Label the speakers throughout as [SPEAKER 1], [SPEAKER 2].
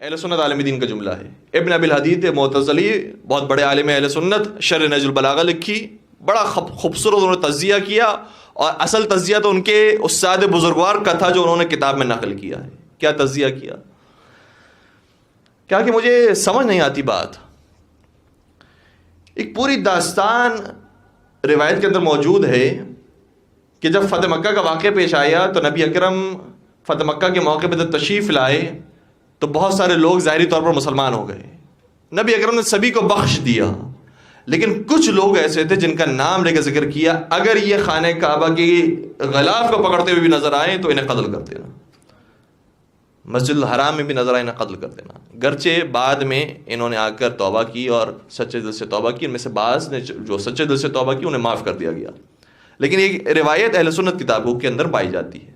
[SPEAKER 1] اہل سنت عالم دین کا جملہ ہے. ابن ابی الحدید معتزلی بہت بڑے عالم اہل سنت, شرح نہج البلاغہ لکھی, بڑا خوبصورت انہوں نے تجزیہ کیا, اور اصل تجزیہ تو ان کے استاد بزرگوار کا تھا جو انہوں نے کتاب میں نقل کیا ہے. کیا تجزیہ کیا کہ مجھے سمجھ نہیں آتی بات. ایک پوری داستان روایت کے اندر موجود ہے کہ جب فتح مکہ کا واقعہ پیش آیا تو نبی اکرم فتح مکہ کے موقع پہ جب تشریف لائے تو بہت سارے لوگ ظاہری طور پر مسلمان ہو گئے. نبی اکرم نے سبھی کو بخش دیا, لیکن کچھ لوگ ایسے تھے جن کا نام لے کے ذکر کیا, اگر یہ خانہ کعبہ کی غلاف کو پکڑتے ہوئے بھی نظر آئیں تو انہیں قتل کر دینا, مسجد الحرام میں بھی نظر آئے انہیں قتل کر دینا. گرچہ بعد میں انہوں نے آ کر توبہ کی اور سچے دل سے توبہ کی, ان میں سے بعض نے جو سچے دل سے توبہ کی انہیں معاف کر دیا گیا, لیکن یہ روایت اہل سنت کتابوں کے اندر پائی جاتی ہے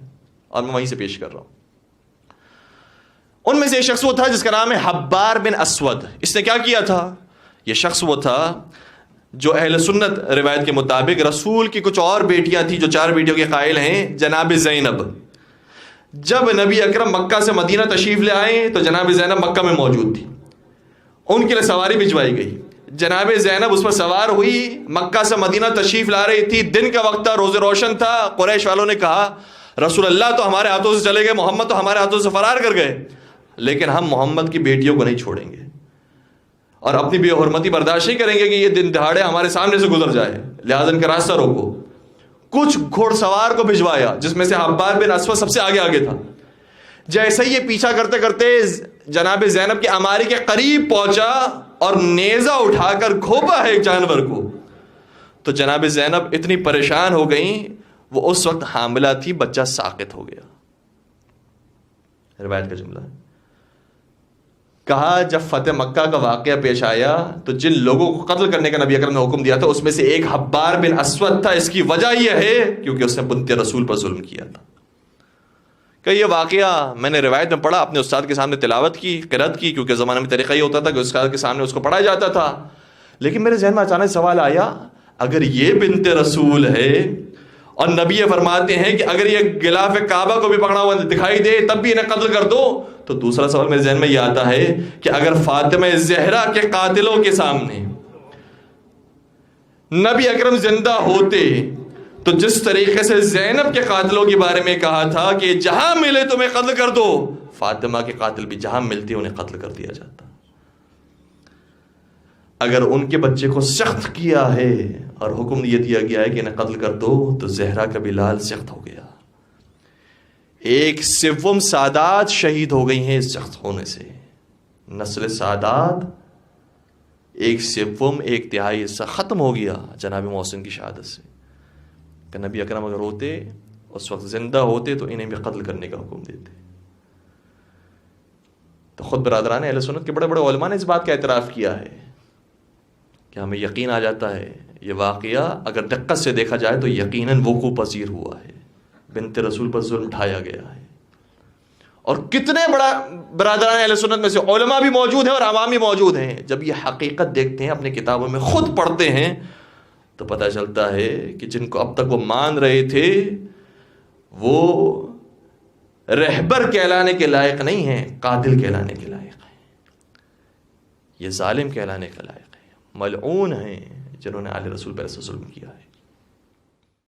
[SPEAKER 1] اور میں وہیں سے پیش کر رہا ہوں. ان میں سے ایک شخص وہ تھا جس کا نام ہے حبار بن اسود. اس نے کیا کیا تھا؟ یہ شخص وہ تھا جو اہل سنت روایت کے مطابق رسول کی کچھ اور بیٹیاں تھیں جو 4 بیٹیوں کے قائل ہیں, جناب زینب. جب نبی اکرم مکہ سے مدینہ تشریف لے آئے تو جناب زینب مکہ میں موجود تھی, ان کے لیے سواری بھجوائی گئی. جناب زینب اس پر سوار ہوئی, مکہ سے مدینہ تشریف لا رہی تھی, دن کا وقت تھا, روز روشن تھا. قریش والوں نے کہا رسول اللہ تو ہمارے ہاتھوں سے چلے گئے, محمد تو ہمارے ہاتھوں سے فرار کر گئے, لیکن ہم محمد کی بیٹیوں کو نہیں چھوڑیں گے اور اپنی بے حرمتی برداشت نہیں کریں گے کہ یہ دن دہاڑے ہمارے سامنے سے گزر جائے, لہذا ان کا راستہ روکو. کچھ گھوڑ سوار کو بھجوایا جس میں سے حبار بن اسود سب سے آگے تھا. جیسے ہی یہ پیچھا کرتے کرتے جناب زینب کی اماری کے قریب پہنچا اور نیزہ اٹھا کر گھونپا ہے ایک جانور کو, تو جناب زینب اتنی پریشان ہو گئیں, وہ اس وقت حاملہ تھی, بچہ ساقط ہو گیا. روایت کا جملہ ہے. کہا جب فتح مکہ کا واقعہ پیش آیا تو جن لوگوں کو قتل کرنے کا نبی اکرم نے حکم دیا تھا اس میں سے ایک حبار بن اسود تھا. اس کی وجہ یہ ہے کیونکہ اس نے بنت رسول پر ظلم کیا تھا. کہ یہ واقعہ میں نے روایت میں پڑھا, اپنے استاد کے سامنے تلاوت کی, قرأت کی, کیونکہ زمانے میں طریقہ یہ ہوتا تھا کہ استاد کے سامنے اس کو پڑھایا جاتا تھا. لیکن میرے ذہن میں اچانک سوال آیا, اگر یہ بنت رسول ہے اور نبی فرماتے ہیں کہ اگر یہ غلاف کعبہ کو بھی پکڑا ہوا دکھائی دے تب بھی انہیں قتل کر دو, تو دوسرا سوال میرے ذہن میں یہ آتا ہے کہ اگر فاطمہ زہرا کے قاتلوں کے سامنے نبی اکرم زندہ ہوتے تو جس طریقے سے زینب کے قاتلوں کے بارے میں کہا تھا کہ جہاں ملے تمہیں قتل کر دو, فاطمہ کے قاتل بھی جہاں ملتے انہیں قتل کر دیا جاتا. اگر ان کے بچے کو سخت کیا ہے اور حکم یہ دیا گیا ہے کہ انہیں قتل کر دو, تو زہرا کا بھی لال سخت ہو گیا. 1/7 سادات شہید ہو گئی ہیں اس سخت ہونے سے. نسل سادات 1/7 1/3 حصہ ختم ہو گیا جناب محسن کی شہادت سے. کہ نبی اکرم اگر ہوتے اس وقت زندہ ہوتے تو انہیں بھی قتل کرنے کا حکم دیتے. تو خود برادران اہل سنت کے بڑے بڑے علماء نے اس بات کا اعتراف کیا ہے کہ ہمیں یقین آ جاتا ہے یہ واقعہ اگر دقت سے دیکھا جائے تو یقیناً وقوع پذیر ہوا ہے, بنت رسول پر ظلم ڈھایا گیا ہے. اور کتنے بڑا برادران اہل سنت میں سے علماء بھی موجود ہیں اور عوام بھی موجود ہیں, جب یہ حقیقت دیکھتے ہیں, اپنے کتابوں میں خود پڑھتے ہیں, تو پتہ چلتا ہے کہ جن کو اب تک وہ مان رہے تھے وہ رہبر کہلانے کے لائق نہیں ہیں, قاتل کہلانے کے لائق ہیں, یہ ظالم کہلانے کے لائق ہیں, ملعون ہیں جنہوں نے آل رسول پر ایسا ظلم کیا ہے.